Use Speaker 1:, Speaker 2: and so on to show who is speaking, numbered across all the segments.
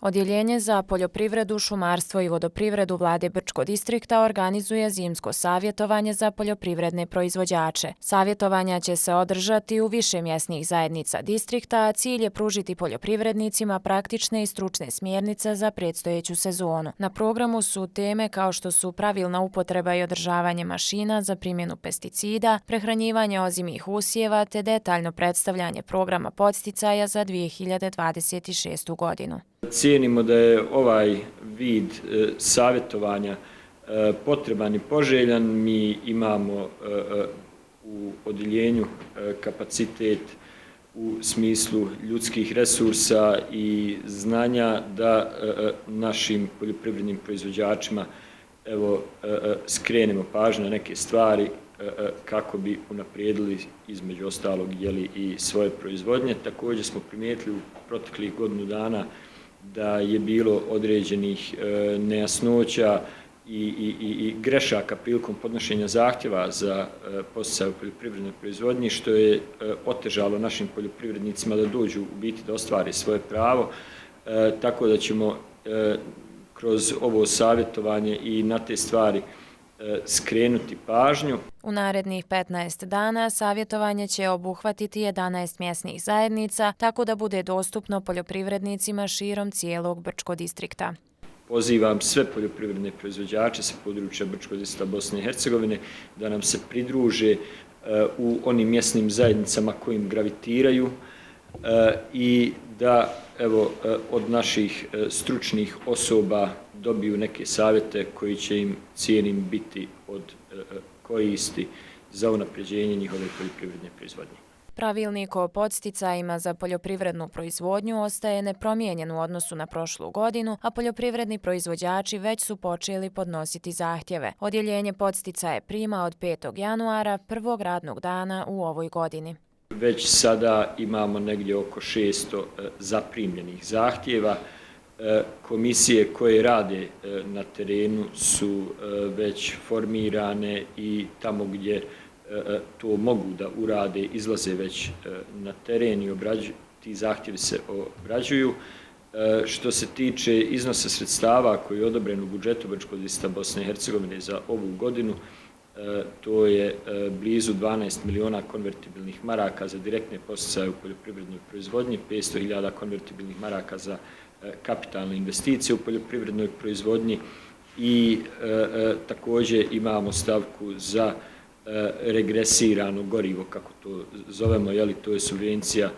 Speaker 1: Odjeljenje za poljoprivredu, šumarstvo i vodoprivredu Vlade Brčko distrikta organizuje zimsko savjetovanje za poljoprivredne proizvođače. Savjetovanja će se održati u više mjesnih zajednica distrikta, a cilj je pružiti poljoprivrednicima praktične i stručne smjernice za predstojeću sezonu. Na programu su teme kao što su pravilna upotreba i održavanje mašina za primjenu pesticida, prehranjivanje ozimih usjeva te detaljno predstavljanje programa podsticaja za 2026. godinu.
Speaker 2: Cijenimo da je ovaj vid savjetovanja potreban i poželjan. Mi imamo u odjeljenju kapacitet u smislu ljudskih resursa i znanja da našim poljoprivrednim proizvođačima skrenemo pažnju na neke stvari kako bi unaprijedili između ostalog i svoje proizvodnje. Također smo primijetili u proteklih godinu dana da je bilo određenih nejasnoća i grešaka prilikom podnošenja zahtjeva za podsticaj u poljoprivrednoj proizvodnji, što je otežalo našim poljoprivrednicima da dođu u biti da ostvare svoje pravo, tako da ćemo kroz ovo savjetovanje i na te stvari skrenuti pažnju.
Speaker 1: U narednih 15 dana savjetovanje će obuhvatiti 11 mjesnih zajednica, tako da bude dostupno poljoprivrednicima širom cijelog Brčko distrikta.
Speaker 2: Pozivam sve poljoprivredne proizvođače sa područja Brčko distrikta Bosne i Hercegovine da nam se pridruže u onim mjesnim zajednicama kojim gravitiraju i da od naših stručnih osoba dobiju neke savjete koji će im, cijenim, biti od koristi za unapređenje njihove poljoprivredne proizvodnje.
Speaker 1: Pravilnik o podsticajima za poljoprivrednu proizvodnju ostaje nepromijenjen u odnosu na prošlu godinu, a poljoprivredni proizvođači već su počeli podnositi zahtjeve. Odjeljenje podsticaje prima od 5. januara, prvog radnog dana u ovoj godini.
Speaker 2: Već sada imamo negdje oko 600 zaprimljenih zahtjeva. Komisije koje rade na terenu su već formirane i tamo gdje to mogu da urade, izlaze već na teren i ti zahtjevi se obrađuju. Što se tiče iznosa sredstava koji je odobren u budžetu Brčkog distrikta Bosne i Hercegovine za ovu godinu, to je blizu 12 miliona konvertibilnih maraka za direktne podsticaje u poljoprivrednoj proizvodnji, 500.000 konvertibilnih maraka za kapitalne investicije u poljoprivrednoj proizvodnji i također imamo stavku za regresirano gorivo, kako to zovemo, to je subvencija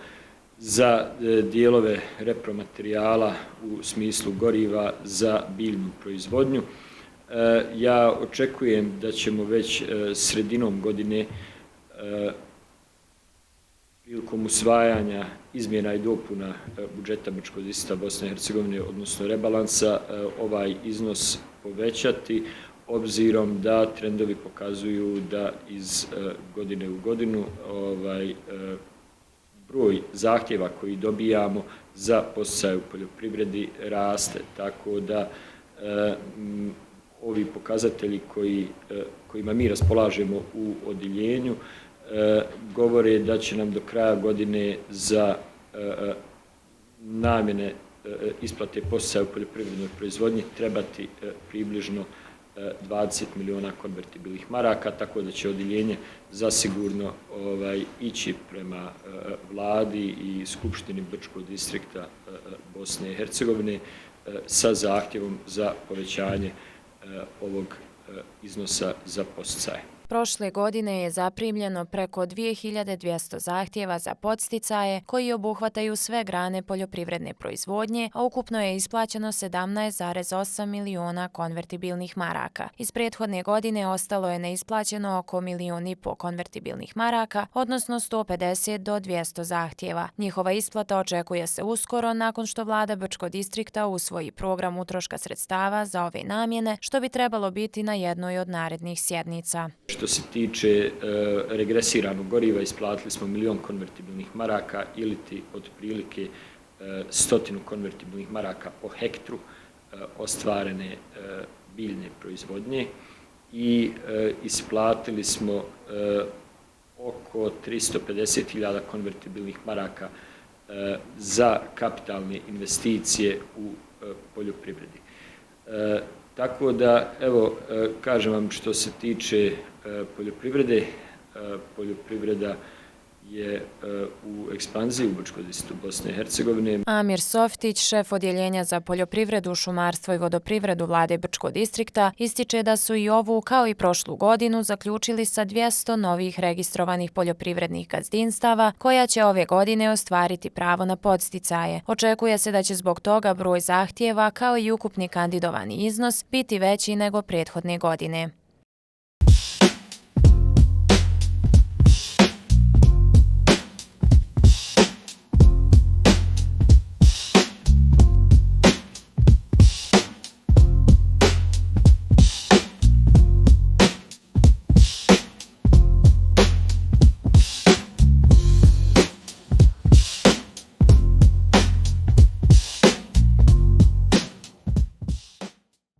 Speaker 2: za dijelove repromaterijala u smislu goriva za biljnu proizvodnju. Ja očekujem da ćemo već sredinom godine prilikom usvajanja izmjena i dopuna budžeta Brčkog distrikta Bosne i Hercegovine, odnosno rebalansa, ovaj iznos povećati, obzirom da trendovi pokazuju da iz godine u godinu broj zahtjeva koji dobijamo za podsticaj u poljoprivredi raste, tako da ovi pokazatelji kojima mi raspolažemo u odjeljenju govore da će nam do kraja godine za namjene isplate podsticaja u poljoprivrednoj proizvodnji trebati približno 20 miliona konvertibilnih maraka, tako da će odjeljenje zasigurno ići prema vladi i Skupštini Brčkog distrikta Bosne i Hercegovine sa zahtjevom za povećanje ovog iznosa za podsticaje.
Speaker 1: Prošle godine je zaprimljeno preko 2200 zahtjeva za podsticaje koji obuhvataju sve grane poljoprivredne proizvodnje, a ukupno je isplaćeno 17,8 miliona konvertibilnih maraka. Iz prethodne godine ostalo je neisplaćeno oko 1,5 miliona konvertibilnih maraka, odnosno 150 do 200 zahtjeva. Njihova isplata očekuje se uskoro nakon što Vlada Brčkog distrikta usvoji program utroška sredstava za ove namjene, što bi trebalo biti na jednoj od narednih sjednica.
Speaker 2: Što se tiče regresiranog goriva, isplatili smo 1 milion konvertibilnih maraka ili otprilike 100 konvertibilnih maraka po hektru ostvarene biljne proizvodnje i isplatili smo oko 350.000 konvertibilnih maraka za kapitalne investicije u poljoprivredi. Tako da, evo, kažem vam što se tiče poljoprivrede, poljoprivreda je u ekspanziji u Brčkom distriktu Bosne i Hercegovine.
Speaker 1: Amir Softić, šef odjeljenja za poljoprivredu, šumarstvo i vodoprivredu vlade Brčkog distrikta, ističe da su i ovu, kao i prošlu godinu, zaključili sa 200 novih registrovanih poljoprivrednih gazdinstava, koja će ove godine ostvariti pravo na podsticaje. Očekuje se da će zbog toga broj zahtjeva, kao i ukupni kandidovani iznos, biti veći nego prethodne godine.